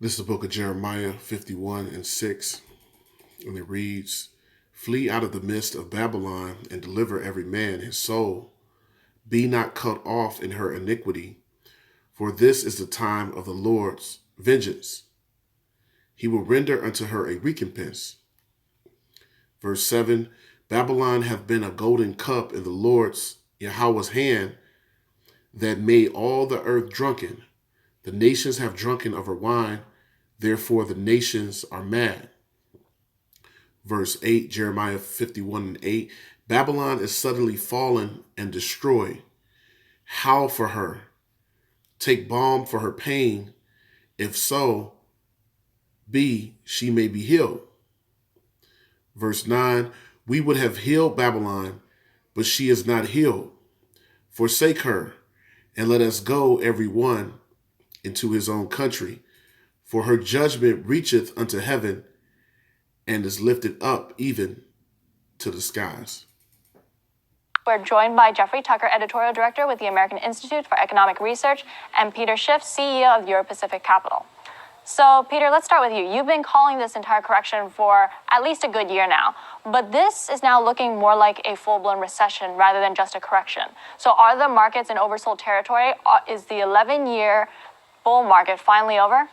This is the book of Jeremiah 51 and 6, and it reads, "Flee out of the midst of Babylon and deliver every man his soul. Be not cut off in her iniquity, for this is the time of the Lord's vengeance. He will render unto her a recompense." Verse 7, "Babylon hath been a golden cup in the Lord's Yahweh's hand that made all the earth drunken. The nations have drunken of her wine, therefore the nations are mad." Verse 8, Jeremiah 51 and 8, "Babylon is suddenly fallen and destroyed. Howl for her. Take balm for her pain. If so, be she may be healed." Verse 9, "We would have healed Babylon, but she is not healed. Forsake her, and let us go every one into his own country. For her judgment reacheth unto heaven, and is lifted up even to the skies." We're joined by Jeffrey Tucker, Editorial Director with the American Institute for Economic Research, and Peter Schiff, CEO of Euro-Pacific Capital. So, Peter, let's start with you. You've been calling this entire correction for at least a good year now, but this is now looking more like a full-blown recession rather than just a correction. So are the markets in oversold territory? Is the 11-year bull market finally over?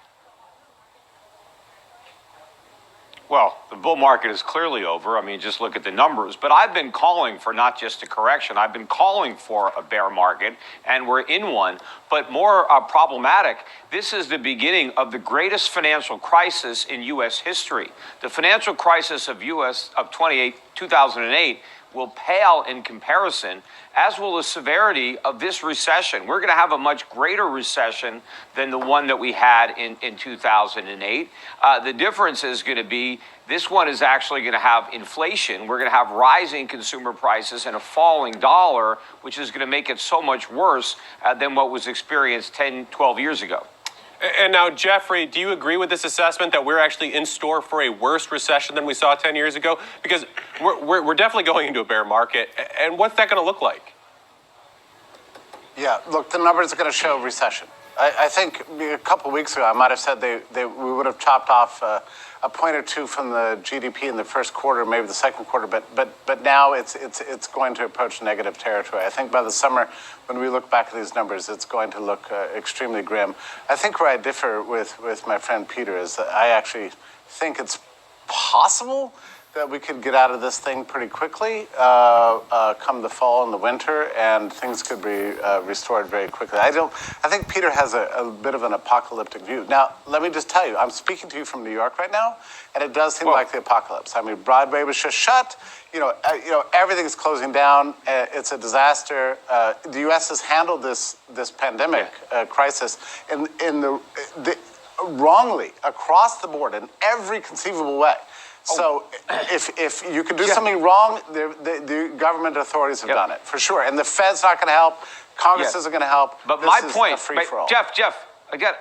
Well, the bull market is clearly over. I mean, just look at the numbers. But I've been calling for not just a correction. I've been calling for a bear market, and we're in one. But more problematic, this is the beginning of the greatest financial crisis in U.S. history. The financial crisis of 2008 will pale in comparison, as will the severity of this recession. We're going to have a much greater recession than the one that we had in 2008. The difference is going to be this one is actually going to have inflation. We're going to have rising consumer prices and a falling dollar, which is going to make it so much worse than what was experienced 10, 12 years ago. And now, Jeffrey, do you agree with this assessment that we're actually in store for a worse recession than we saw 10 years ago? Because we're definitely going into a bear market. And what's that going to look like? Yeah, look, the numbers are going to show recession. I think a couple of weeks ago, I might have said we would have chopped off a point or two from the GDP in the first quarter, maybe the second quarter, but now it's going to approach negative territory. I think by the summer, when we look back at these numbers, it's going to look extremely grim. I think where I differ with my friend Peter is that I actually think it's possible that we could get out of this thing pretty quickly come the fall and the winter, and things could be restored very quickly. I think Peter has a bit of an apocalyptic view. Now, let me just tell you, I'm speaking to you from New York right now, and it does seem like the apocalypse. I mean, Broadway was just shut. Everything's closing down. It's a disaster. The U.S. has handled this pandemic crisis wrongly across the board in every conceivable way. So if you can do something wrong, the government authorities have done it, for sure. And the Fed's not going to help. Congress isn't going to help. But this my is point, a free-for-all. Jeff, I got it.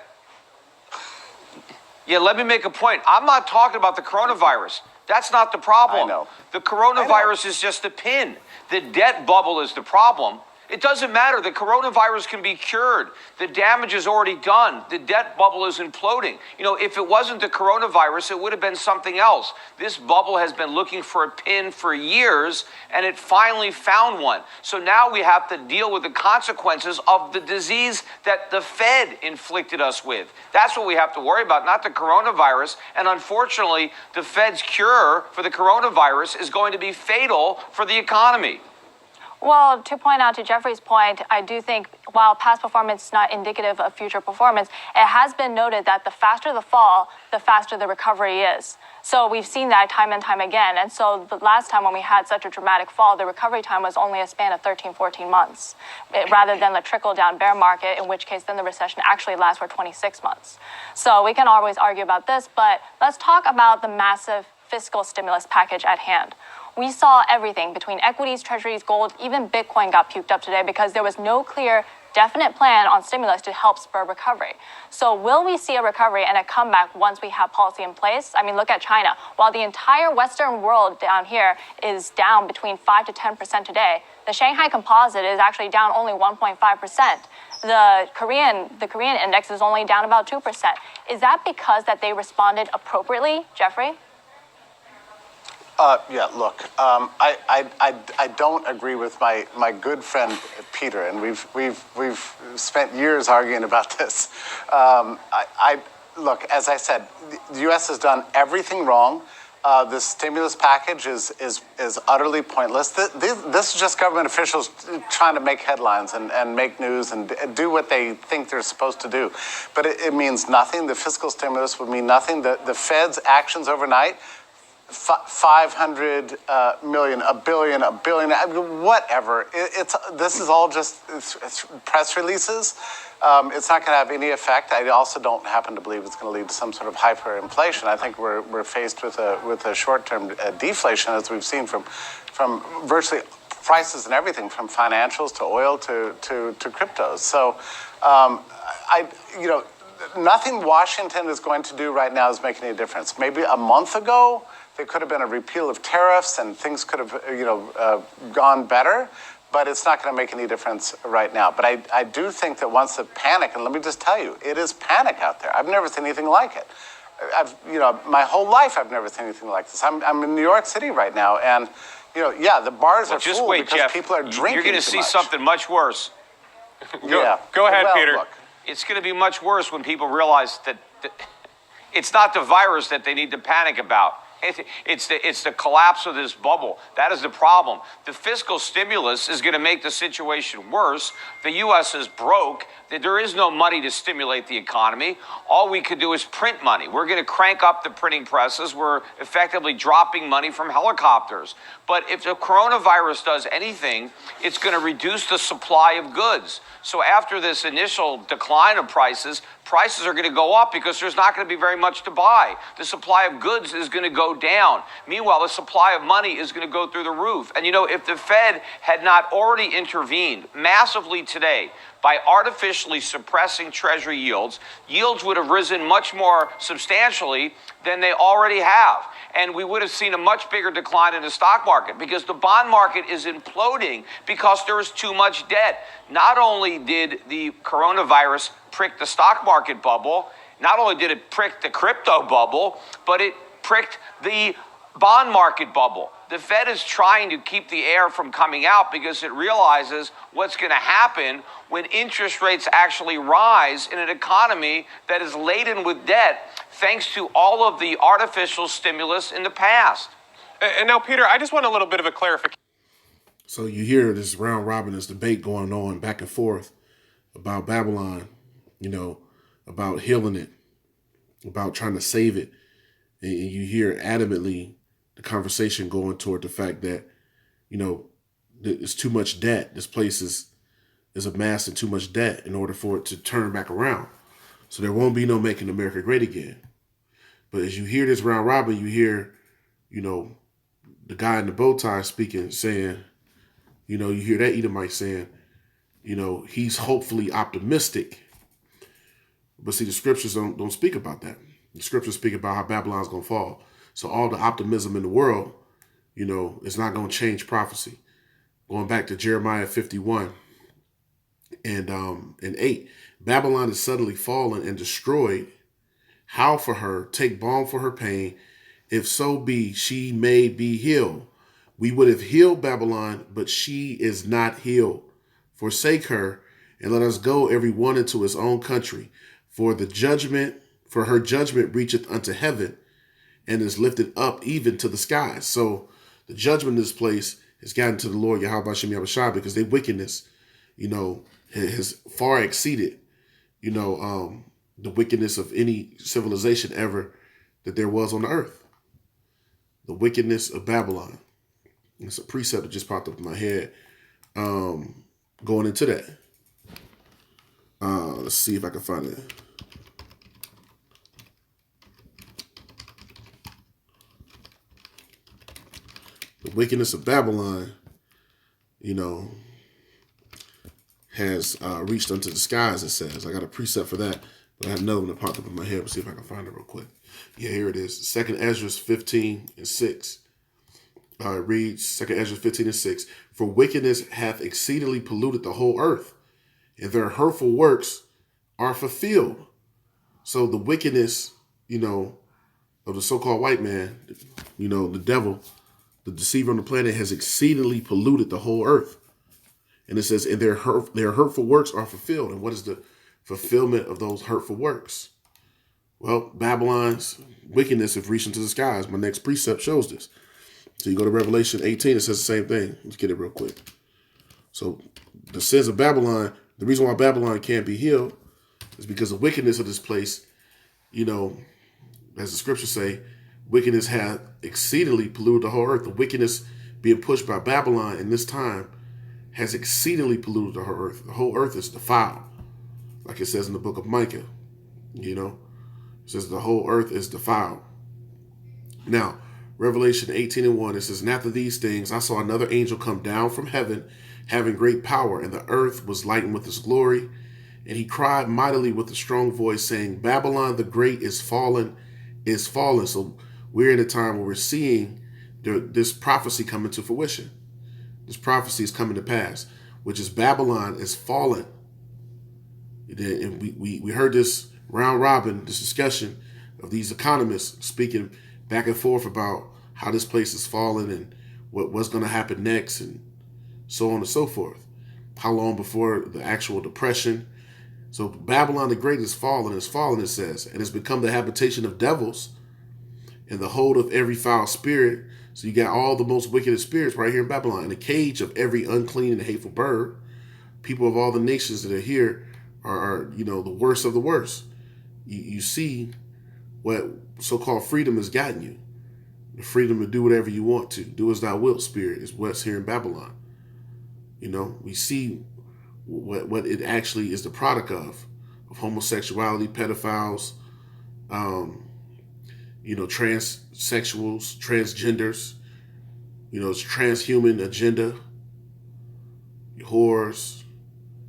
Yeah, let me make a point. I'm not talking about the coronavirus. That's not the problem. I know. The coronavirus is just a pin. The debt bubble is the problem. It doesn't matter. The coronavirus can be cured. The damage is already done. The debt bubble is imploding. If it wasn't the coronavirus, it would have been something else. This bubble has been looking for a pin for years, and it finally found one. So now we have to deal with the consequences of the disease that the Fed inflicted us with. That's what we have to worry about, not the coronavirus. And unfortunately, the Fed's cure for the coronavirus is going to be fatal for the economy. Well, to point out to Jeffrey's point, I do think while past performance is not indicative of future performance, it has been noted that the faster the fall, the faster the recovery is. So we've seen that time and time again. And so the last time when we had such a dramatic fall, the recovery time was only a span of 13, 14 months, rather than the trickle-down bear market, in which case then the recession actually lasts for 26 months. So we can always argue about this, but let's talk about the massive fiscal stimulus package at hand. We saw everything between equities, treasuries, gold, even Bitcoin got puked up today because there was no clear definite plan on stimulus to help spur recovery. So will we see a recovery and a comeback once we have policy in place? I mean, look at China. While the entire Western world down here is down between 5 to 10% today, the Shanghai Composite is actually down only 1.5%. The Korean index is only down about 2%. Is that because that they responded appropriately, Jeffrey? Yeah, look, I don't agree with my good friend Peter, and we've spent years arguing about this. Look, as I said, the U.S. has done everything wrong. This stimulus package is utterly pointless. This is just government officials trying to make headlines and make news and do what they think they're supposed to do. But it means nothing. The fiscal stimulus would mean nothing. The Fed's actions overnight, 500 million, a billion, whatever. This is all just it's press releases. It's not going to have any effect. I also don't happen to believe it's going to lead to some sort of hyperinflation. I think we're faced with a short-term deflation, as we've seen from virtually prices and everything, from financials to oil to cryptos. So, nothing Washington is going to do right now is making any difference. Maybe a month ago, there could have been a repeal of tariffs and things could have, gone better, but it's not going to make any difference right now. But I do think that once the panic, and let me just tell you, it is panic out there. I've never seen anything like it. My whole life I've never seen anything like this. I'm in New York City right now, and, the bars are full because Jeff, people are drinking you're going to see something much worse. Go ahead, Peter. Look, It's going to be much worse when people realize that it's not the virus that they need to panic about. It's the collapse of this bubble. That is the problem. The fiscal stimulus is going to make the situation worse. The U.S. is broke. There is no money to stimulate the economy. All we could do is print money. We're going to crank up the printing presses. We're effectively dropping money from helicopters. But if the coronavirus does anything, it's going to reduce the supply of goods. So after this initial decline of prices are going to go up because there's not going to be very much to buy. The supply of goods is going to go down. Meanwhile, the supply of money is going to go through the roof. And if the Fed had not already intervened massively today by artificially suppressing Treasury yields would have risen much more substantially than they already have. And we would have seen a much bigger decline in the stock market because the bond market is imploding because there is too much debt. Not only did the coronavirus prick the stock market bubble, not only did it prick the crypto bubble, but it pricked the bond market bubble. The Fed is trying to keep the air from coming out because it realizes what's going to happen when interest rates actually rise in an economy that is laden with debt thanks to all of the artificial stimulus in the past. And now, Peter, I just want a little bit of a clarification. So you hear this round robin, this debate going on back and forth about Babylon, about healing it, about trying to save it. And you hear adamantly the conversation going toward the fact that, it's too much debt. This place is amassing too much debt in order for it to turn back around. So there won't be no making America great again. But as you hear this round robin, you hear, the guy in the bow tie speaking, saying, you hear that Edomite saying, he's hopefully optimistic. But see, the scriptures don't speak about that. The scriptures speak about how Babylon's going to fall. So all the optimism in the world, it's not going to change prophecy. Going back to Jeremiah 51 and 8, Babylon is suddenly fallen and destroyed. Howl for her, take balm for her pain. If so be, she may be healed. We would have healed Babylon, but she is not healed. Forsake her, and let us go every one into his own country. For her judgment reacheth unto heaven, and is lifted up even to the skies. So the judgment in this place has gotten to the Lord Yahweh Hashem Yahushua because their wickedness, has far exceeded, the wickedness of any civilization ever that there was on the earth. The wickedness of Babylon. It's a precept that just popped up in my head going into that. Let's see if I can find it. The wickedness of Babylon, has reached unto the skies, it says. I got a precept for that, but I have another one that popped up in my head. Let's see if I can find it real quick. Yeah, here it is. 2 Ezra 15:6. It reads, 2 Ezra 15:6. For wickedness hath exceedingly polluted the whole earth, and their hurtful works are fulfilled. So the wickedness, of the so-called white man, the devil, the deceiver on the planet, has exceedingly polluted the whole earth. And it says, and their hurtful works are fulfilled. And what is the fulfillment of those hurtful works? Well, Babylon's wickedness have reached into the skies. My next precept shows this. So you go to Revelation 18, it says the same thing. Let's get it real quick. So the sins of Babylon, the reason why Babylon can't be healed is because the wickedness of this place, as the scriptures say, wickedness hath exceedingly polluted the whole earth. The wickedness being pushed by Babylon in this time has exceedingly polluted the whole earth. The whole earth is defiled. Like it says in the book of Micah, it says the whole earth is defiled. Now, Revelation 18:1, it says, and after these things, I saw another angel come down from heaven, having great power, and the earth was lightened with his glory. And he cried mightily with a strong voice, saying, Babylon the great is fallen, is fallen. So we're in a time where we're seeing this prophecy coming to fruition. This prophecy is coming to pass, which is Babylon is fallen. And we heard this round robin, this discussion of these economists speaking back and forth about how this place is fallen and what's going to happen next and so on and so forth. How long before the actual depression? So Babylon the Great is fallen, it says, and has become the habitation of devils and the hold of every foul spirit. So you got all the most wicked spirits right here in Babylon, and the cage of every unclean and hateful bird. People of all the nations that are here are the worst of the worst. You see what so-called freedom has gotten you. The freedom to do whatever you want to. Do as thou wilt spirit is what's here in Babylon. We see what it actually is the product of homosexuality, pedophiles, transsexuals, transgenders, it's transhuman agenda, whores,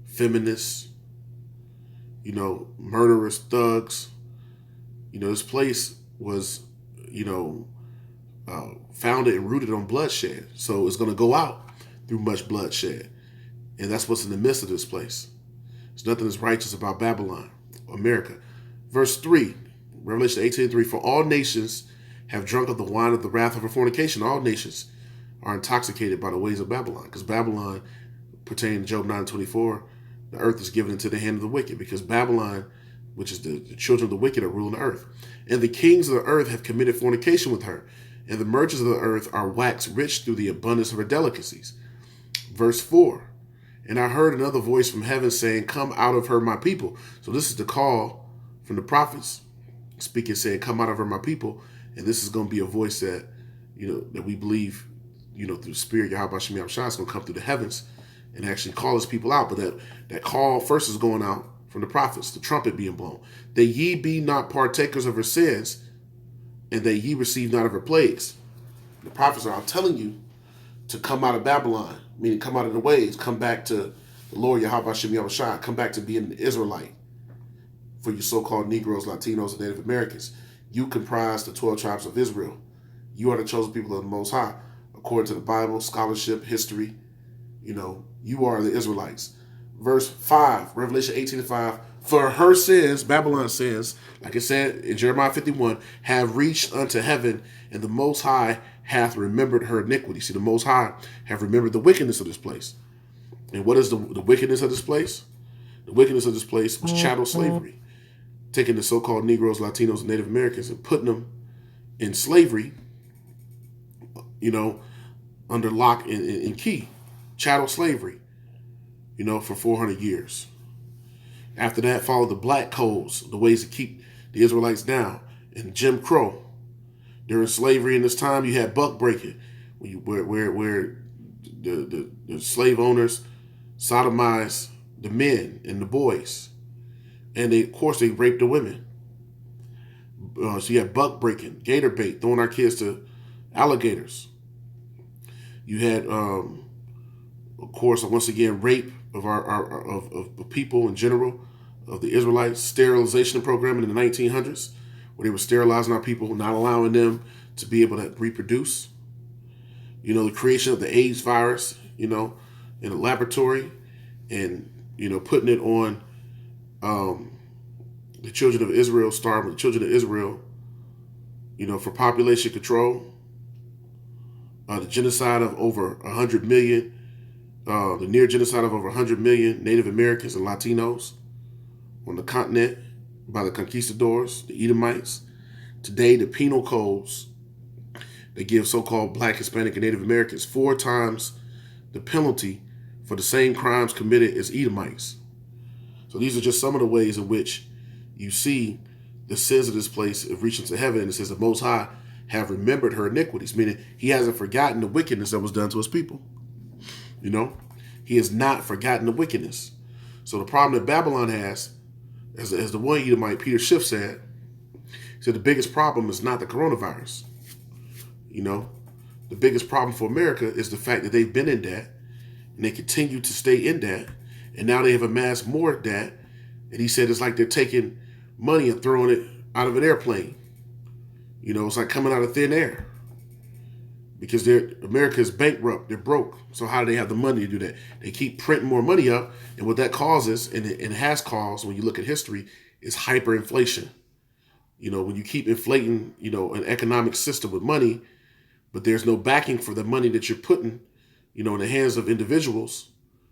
feminists, murderous thugs. This place was, founded and rooted on bloodshed. So it's going to go out through much bloodshed. And that's what's in the midst of this place. There's nothing that's righteous about Babylon, America. Verse 3, Revelation 18:3, for all nations have drunk of the wine of the wrath of her fornication. All nations are intoxicated by the ways of Babylon. Because Babylon, pertaining to Job 9:24, the earth is given into the hand of the wicked. Because Babylon, which is the children of the wicked, are ruling the earth. And the kings of the earth have committed fornication with her. And the merchants of the earth are waxed rich through the abundance of her delicacies. Verse 4, and I heard another voice from heaven saying, come out of her, my people. So this is the call from the prophets speaking, saying, come out of her, my people. And this is going to be a voice that, that we believe, through the Spirit, Yahweh Shem Yahushua, is going to come through the heavens and actually call his people out. But that call first is going out from the prophets, the trumpet being blown. That ye be not partakers of her sins, and that ye receive not of her plagues. The prophets are out telling you to come out of Babylon, meaning come out of the ways, come back to the Lord Yahweh Shem Yahushua, come back to being an Israelite. For you so-called Negroes, Latinos, and Native Americans, you comprise the 12 tribes of Israel. You are the chosen people of the Most High, according to the Bible, scholarship, history. You are the Israelites. Verse 5, Revelation 18:5, for her sins, Babylon's sins, like it said in Jeremiah 51, have reached unto heaven, and the Most High hath remembered her iniquity. See, the Most High have remembered the wickedness of this place. And what is the wickedness of this place? The wickedness of this place was chattel slavery. Taking the so-called Negroes, Latinos, and Native Americans and putting them in slavery, under lock and key. Chattel slavery, for 400 years. After that followed the black codes, the ways to keep the Israelites down, and Jim Crow. During slavery in this time, you had buck breaking, where the slave owners sodomized the men and the boys. And of course, they raped the women. So you had buck breaking, gator bait, throwing our kids to alligators. You had, of course, once again, rape, of of people in general, of the Israelites, sterilization program in the 1900s, where they were sterilizing our people, not allowing them to be able to reproduce. You know, the creation of the AIDS virus, you know, in a laboratory, and, you know, putting it on the children of Israel, starving the children of Israel, you know, for population control. The genocide of over 100 million, the near genocide of over 100 million Native Americans and Latinos on the continent by the conquistadors, the Edomites. Today, the penal codes, they give so-called Black, Hispanic, and Native Americans 4 times the penalty for the same crimes committed as Edomites. So these are just some of the ways in which you see the sins of this place of reaching to heaven. And it says the Most High have remembered her iniquities, meaning he hasn't forgotten the wickedness that was done to his people. You know, he has not forgotten the wickedness. So the problem that Babylon has, as the one Edomite, Peter Schiff said, he said the biggest problem is not the coronavirus. You know, the biggest problem for America is the fact that they've been in debt and they continue to stay in debt. And now they have amassed more debt. And he said it's like they're taking money and throwing it out of an airplane. You know, it's like coming out of thin air. Because America is bankrupt. They're broke. So how do they have the money to do that? They keep printing more money up. And what that causes, and it has caused when you look at history, is hyperinflation. You know, when you keep inflating, you know, an economic system with money, but there's no backing for the money that you're putting, you know, in the hands of individuals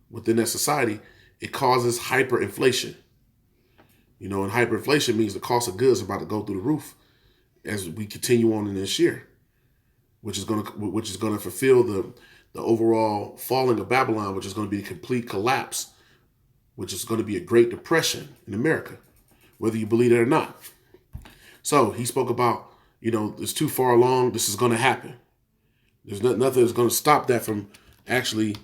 within that society, it causes hyperinflation. You know, and hyperinflation means the cost of goods are about to go through the roof as we continue on in this year, which is going to fulfill the overall falling of Babylon, which is going to be a complete collapse, which is going to be a Great Depression in America, whether you believe it or not. So he spoke about, you know, it's too far along. This is going to happen. There's nothing that's going to stop that from actually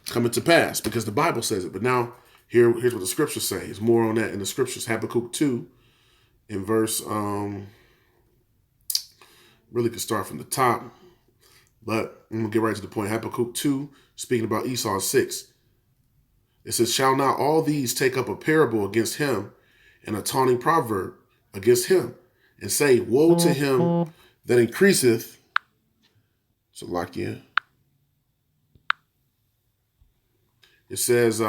coming to pass because the Bible says it. But now here's what the scriptures say. There's more on that in the scriptures. Habakkuk 2 in verse, really could start from the top, but I'm going to get right to the point. Habakkuk 2, speaking about Esau 6. It says, shall not all these take up a parable against him and a taunting proverb against him and say, woe to him that increaseth. So lock in. It says,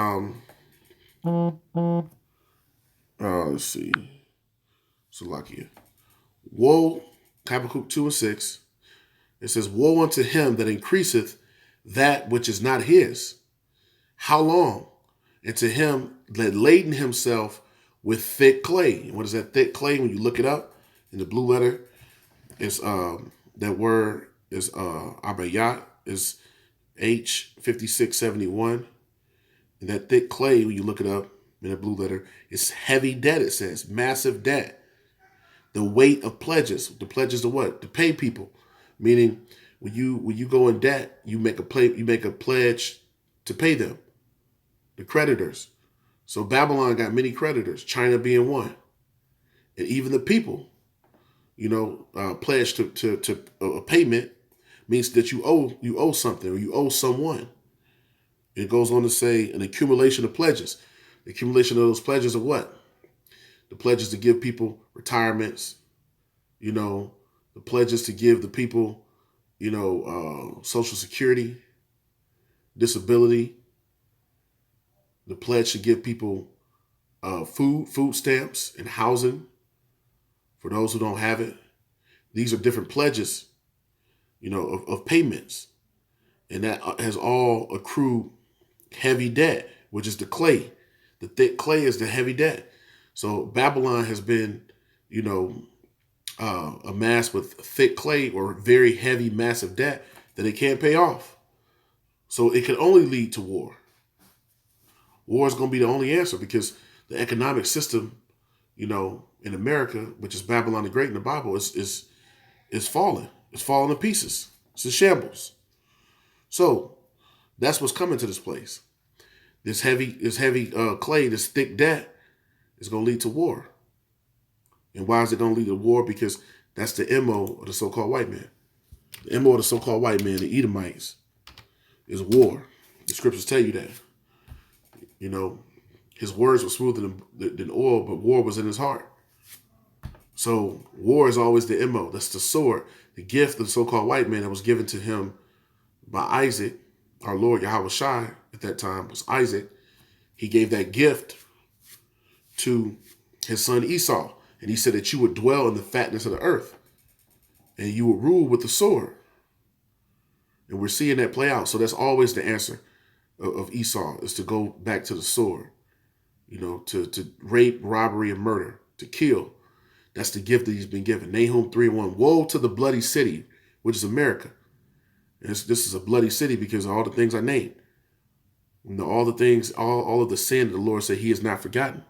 let's see. So lock in. Woe, Habakkuk 2 and 6. It says, woe unto him that increaseth that which is not his. How long? And to him that laden himself with thick clay. And what is that thick clay? When you look it up in the blue letter, it's that word is abayat, is H5671. And that thick clay, when you look it up in the blue letter, is heavy debt, it says, massive debt. The weight of pledges. The pledges to what? To pay people. Meaning when you go in debt, you make a pledge to pay them. The creditors. So Babylon got many creditors, China being one. And even the people, you know, pledge to a payment means that you owe something or you owe someone. It goes on to say an accumulation of pledges. The accumulation of those pledges are what? The pledges to give people retirements, you know, the pledges to give the people, you know, Social Security, disability. The pledge to give people food stamps and housing for those who don't have it. These are different pledges, you know, of payments. And that has all accrued heavy debt, which is the clay. The thick clay is the heavy debt. So Babylon has been, you know, amassed with thick clay or very heavy, massive debt that it can't pay off. So it can only lead to war. War is going to be the only answer because the economic system, you know, in America, which is Babylon the Great in the Bible, is falling. It's falling to pieces. It's in shambles. So that's what's coming to this place. This heavy clay, this thick debt is going to lead to war. And why is it going to lead to war? Because that's the MO of the so-called white man. The MO of the so-called white man, the Edomites, is war. The scriptures tell you that. You know, his words were smoother than oil, but war was in his heart. So war is always the MO. That's the sword, the gift of the so-called white man that was given to him by Isaac. Our Lord Yahweh Shai at that time was Isaac. He gave that gift to his son Esau. And he said that you would dwell in the fatness of the earth and you would rule with the sword. And we're seeing that play out. So that's always the answer of Esau, is to go back to the sword, you know, to rape, robbery, and murder, to kill. That's the gift that he's been given. Nahum 3:1. Woe to the bloody city, which is America. And this is a bloody city because of all the things I named. You know, all the things, all of the sin that the Lord said he has not forgotten.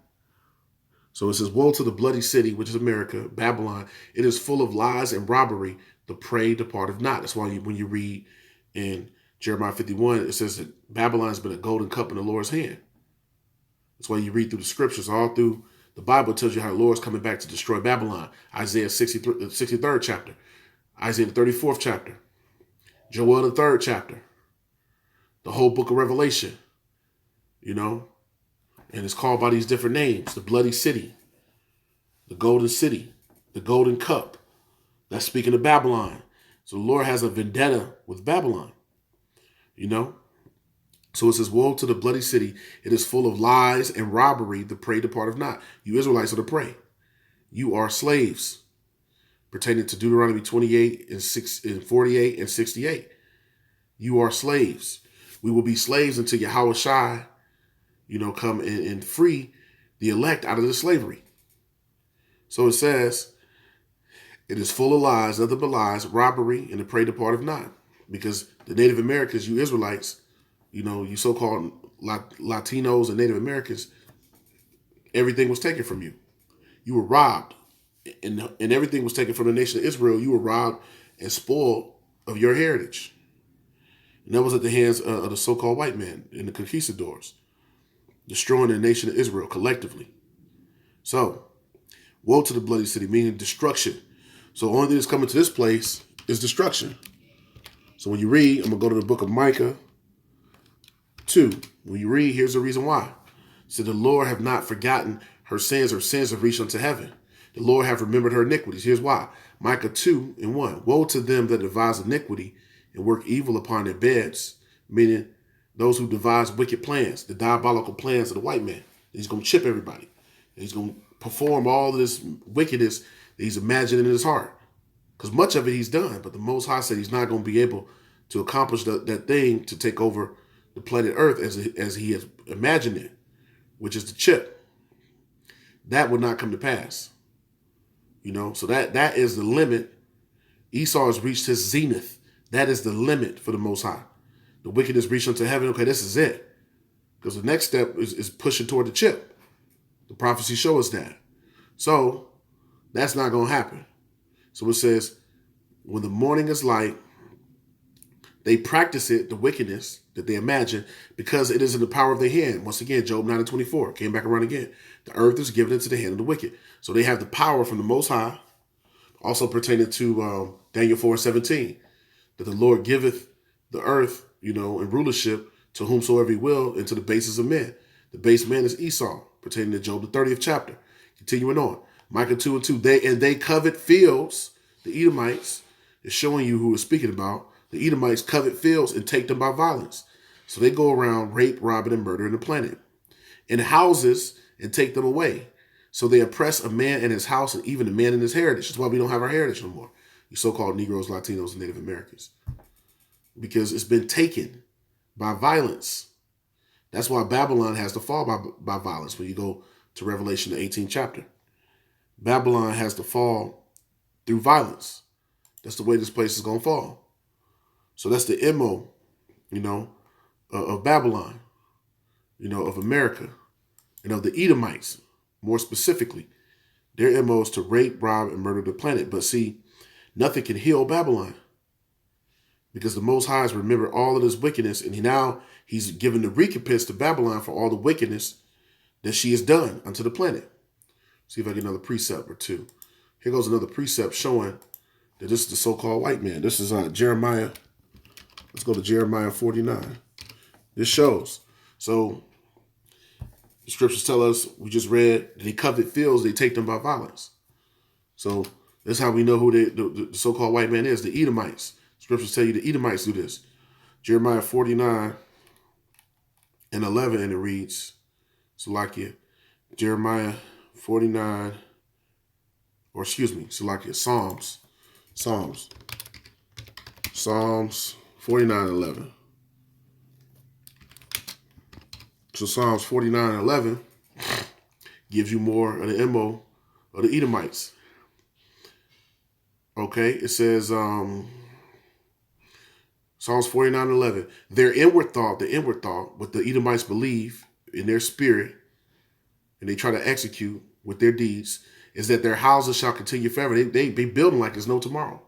So it says, woe to the bloody city, which is America, Babylon. It is full of lies and robbery. The prey departeth not. That's why when you read in Jeremiah 51, it says that Babylon has been a golden cup in the Lord's hand. That's why you read through the scriptures, all through the Bible tells you how the Lord's coming back to destroy Babylon. Isaiah 63rd chapter, Isaiah the 34th chapter, Joel the 3rd chapter, the whole book of Revelation, you know, and it's called by these different names: the bloody city, the golden city, the golden cup. That's speaking of Babylon. So the Lord has a vendetta with Babylon, you know. So it says, woe to the bloody city. It is full of lies and robbery. The prey departeth not. You Israelites are the prey. You are slaves, pertaining to Deuteronomy 28 and 48 and 68. You are slaves. We will be slaves until Yahweh Shai, you know, come and free the elect out of the slavery. So it says, it is full of lies, nothing but lies, robbery, and the prey departeth not. Because the Native Americans, you Israelites, you know, you so-called Latinos and Native Americans, everything was taken from you. You were robbed, and everything was taken from the nation of Israel. You were robbed and spoiled of your heritage. And that was at the hands of the so-called white man and the conquistadors, destroying the nation of Israel collectively. So, woe to the bloody city, meaning destruction. So the only thing that's coming to this place is destruction. So when you read, I'm going to go to the book of Micah 2. When you read, here's the reason why. It said, the Lord have not forgotten her sins have reached unto heaven. The Lord have remembered her iniquities. Here's why. Micah 2:1. Woe to them that devise iniquity and work evil upon their beds, meaning those who devise wicked plans, the diabolical plans of the white man. He's going to chip everybody. He's going to perform all this wickedness that he's imagining in his heart. Because much of it he's done, but the Most High said he's not going to be able to accomplish that thing to take over the planet Earth as he has imagined it, which is the chip. That would not come to pass. You know, so that is the limit. Esau has reached his zenith. That is the limit for the Most High. The wickedness reached unto heaven. Okay, this is it. Because the next step is pushing toward the chip. The prophecy shows us that. So that's not going to happen. So it says, when the morning is light, they practice it, the wickedness that they imagine, because it is in the power of their hand. Once again, Job 9:24 came back around again. The earth is given into the hand of the wicked. So they have the power from the Most High, also pertaining to Daniel 4:17, that the Lord giveth the earth, you know, in rulership to whomsoever he will, and to the bases of men. The base man is Esau, pertaining to Job, the 30th chapter. Continuing on, Micah 2:2, they covet fields. The Edomites is showing you who we're speaking about. The Edomites covet fields and take them by violence. So they go around rape, robbing, and murdering the planet. In houses and take them away. So they oppress a man in his house and even a man in his heritage. That's why we don't have our heritage no more. You so-called Negroes, Latinos, and Native Americans. Because it's been taken by violence. That's why Babylon has to fall by violence when you go to Revelation, the 18th chapter. Babylon has to fall through violence. That's the way this place is going to fall. So that's the MO, you know, of Babylon, you know, of America, and of the Edomites, more specifically. Their MO is to rape, rob, and murder the planet. But see, nothing can heal Babylon because the Most High has remembered all of this wickedness, and now he's given the recompense to Babylon for all the wickedness that she has done unto the planet. See if I get another precept or two. Here goes another precept showing that this is the so-called white man. This is Jeremiah. Let's go to Jeremiah 49. This shows. So The scriptures tell us, we just read, that they covet fields, they take them by violence. So that's how we know who the so-called white man is, the Edomites. Scriptures tell you the Edomites do this. Jeremiah 49 and 11, and it reads, Salakia, Jeremiah 49, or excuse me, Salakia, Psalms 49 and 11. So Psalms 49 and 11 gives you more of the MO of the Edomites. Okay, it says, Psalms 49 and 11, the inward thought, what the Edomites believe in their spirit, and they try to execute with their deeds, is that their houses shall continue forever. They building like there's no tomorrow.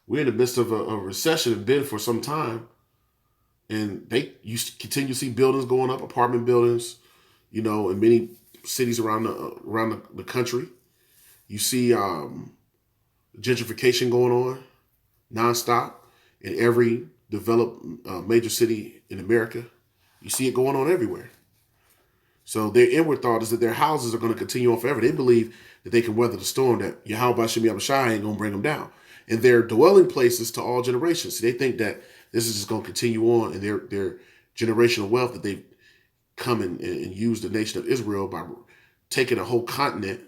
We're in the midst of a recession and been for some time. And you continue to see buildings going up, apartment buildings, in many cities around the country. You see gentrification going on nonstop in every developed major city in America. You see it going on everywhere. So their inward thought is that their houses are going to continue on forever. They believe that they can weather the storm, that Yahweh Shem Yahushua ain't going to bring them down. And they're dwelling places to all generations. So they think that this is just going to continue on, and their generational wealth that they've come and used the nation of Israel by taking a whole continent,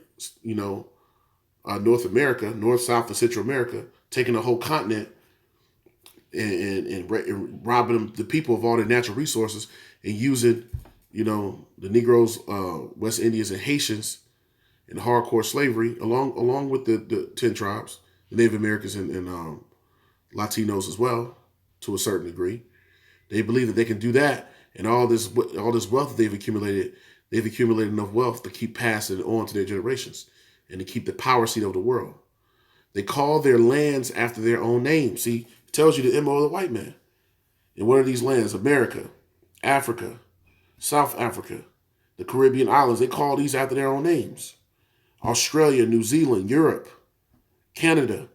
North America, North, South, and Central America, taking a whole continent and robbing them, the people, of all their natural resources, and using, the Negroes, West Indians, and Haitians in hardcore slavery, along with the 10 tribes, the Native Americans and Latinos as well, to a certain degree. They believe that they can do that, and all this wealth that they've accumulated enough wealth to keep passing it on to their generations and to keep the power seat of the world. They call their lands after their own name. See, it tells you the MO of the white man. And what are these lands? America, Africa, South Africa, the Caribbean islands. They call these after their own names. Australia, New Zealand, Europe, Canada,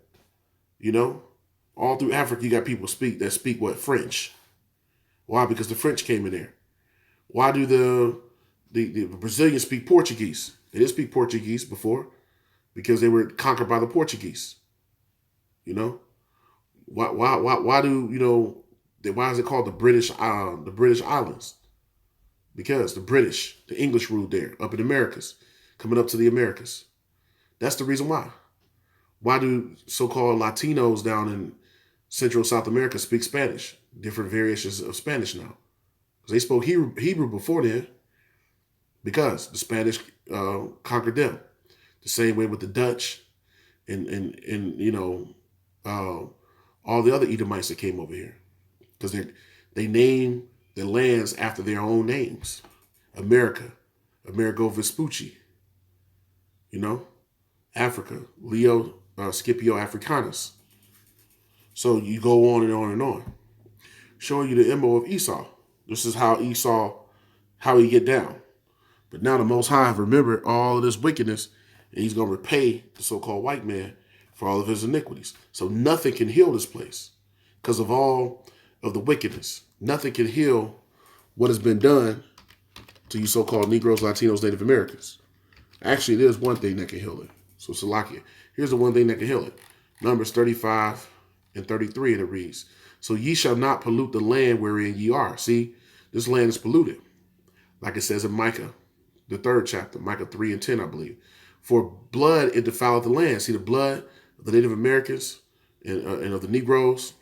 all through Africa, you got people that speak what? French. Why? Because the French came in there. Why do the Brazilians speak Portuguese? They didn't speak Portuguese before because they were conquered by the Portuguese. Why is it called the British Islands? Because the English ruled there up in the Americas, coming up to the Americas. That's the reason why. Why do so-called Latinos down in Central South America speak Spanish? Different variations of Spanish now. Because they spoke Hebrew before then, because the Spanish conquered them. The same way with the Dutch and all the other Edomites that came over here. Because they name their lands after their own names. America Vespucci. Africa, Leo Scipio Africanus. So you go on and on and on. Showing you the MO of Esau. This is how he get down. But now the Most High have remembered all of this wickedness, and he's going to repay the so-called white man for all of his iniquities. So nothing can heal this place because of all of the wickedness. Nothing can heal what has been done to you so-called Negroes, Latinos, Native Americans. Actually, there's one thing that can heal it. So Salakia, here's the one thing that can heal it. Numbers 35 and 33, and it reads, so ye shall not pollute the land wherein ye are. See, this land is polluted. Like it says in Micah, the 3rd chapter, Micah 3 and 10, I believe. For blood it defileth the land. See, the blood of the Native Americans and of the Negroes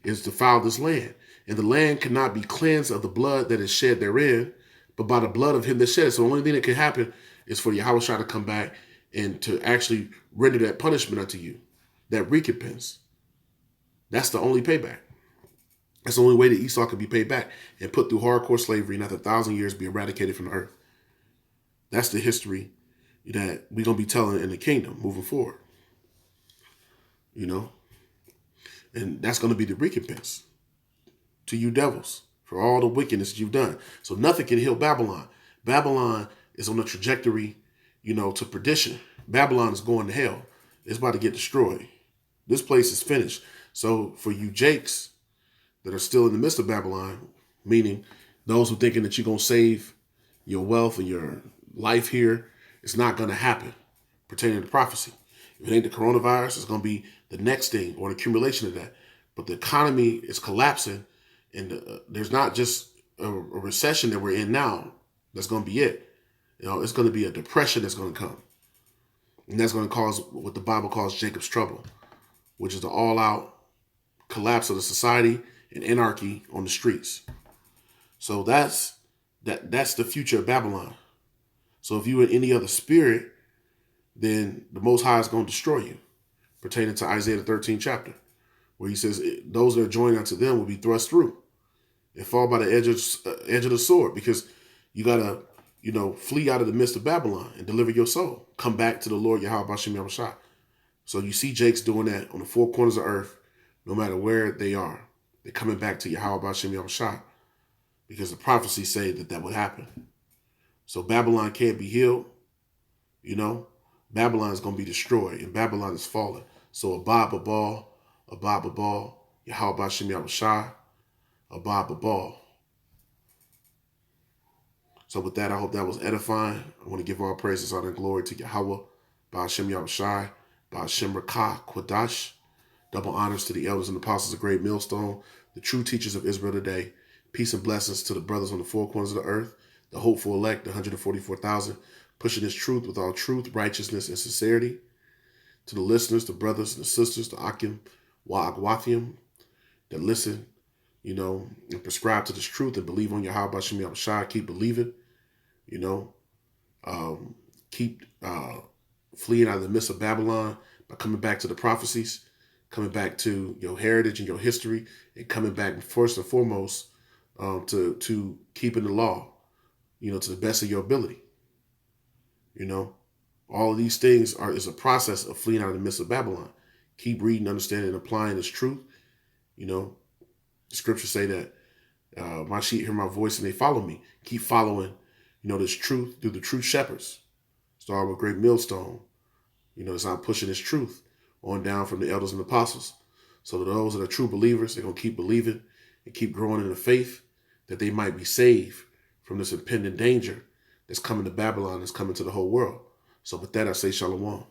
is defiled this land. And the land cannot be cleansed of the blood that is shed therein, but by the blood of him that shed it. So the only thing that can happen is for Yahweh to come back and to actually render that punishment unto you, that recompense. That's the only payback. That's the only way that Esau could be paid back and put through hardcore slavery and after 1,000 years be eradicated from the earth. That's the history that we're going to be telling in the kingdom moving forward. And that's going to be the recompense to you devils for all the wickedness you've done. So nothing can heal Babylon. Babylon is on a trajectory, to perdition. Babylon is going to hell. It's about to get destroyed. This place is finished. So for you Jakes that are still in the midst of Babylon, meaning those who thinking that you're going to save your wealth and your life here. It's not going to happen pertaining to prophecy. If it ain't the coronavirus, it's going to be the next thing or an accumulation of that. But the economy is collapsing, and there's not just a recession that we're in now. That's going to be it. It's going to be a depression that's going to come. And that's going to cause what the Bible calls Jacob's trouble, which is the all-out collapse of the society and anarchy on the streets. So that's the future of Babylon. So if you in any other spirit, then the Most High is going to destroy you, pertaining to Isaiah the 13th chapter, where he says those that are joined unto them will be thrust through and fall by the edge of the sword, because you got to, flee out of the midst of Babylon and deliver your soul. Come back to the Lord Yahweh Bashem Yahushua. So you see Jake's doing that on the four corners of earth, no matter where they are. They're coming back to Yahweh Bashem Yahushua, because the prophecies say that would happen. So Babylon can't be healed. Babylon is going to be destroyed, and Babylon is falling. So Abba Babal, Yahweh Bashem Yahushua, Abba Babal. So with that, I hope that was edifying. I want to give all praises, honor, and glory to Yahweh, Ba'ashem Yahushai, Ba'ashem Rakah Quadash. Double honors to the elders and apostles of Great Millstone, the true teachers of Israel today. Peace and blessings to the brothers on the four corners of the earth, the hopeful elect, the 144,000, pushing this truth with all truth, righteousness, and sincerity. To the listeners, the brothers and the sisters, the Akim Wa'agwathium, that listen, and prescribe to this truth and believe on Yahweh Bashem Yahushua. Keep believing, keep fleeing out of the midst of Babylon by coming back to the prophecies, coming back to your heritage and your history, and coming back first and foremost to keeping the law, to the best of your ability. All of these things is a process of fleeing out of the midst of Babylon. Keep reading, understanding, and applying this truth. The scriptures say that my sheep hear my voice and they follow me. Keep following, this truth through the true shepherds. Start with Great Millstone. It's not pushing this truth on down from the elders and apostles. So that those that are true believers, they're going to keep believing and keep growing in the faith, that they might be saved from this impending danger that's coming to Babylon, that's coming to the whole world. So with that, I say shalom.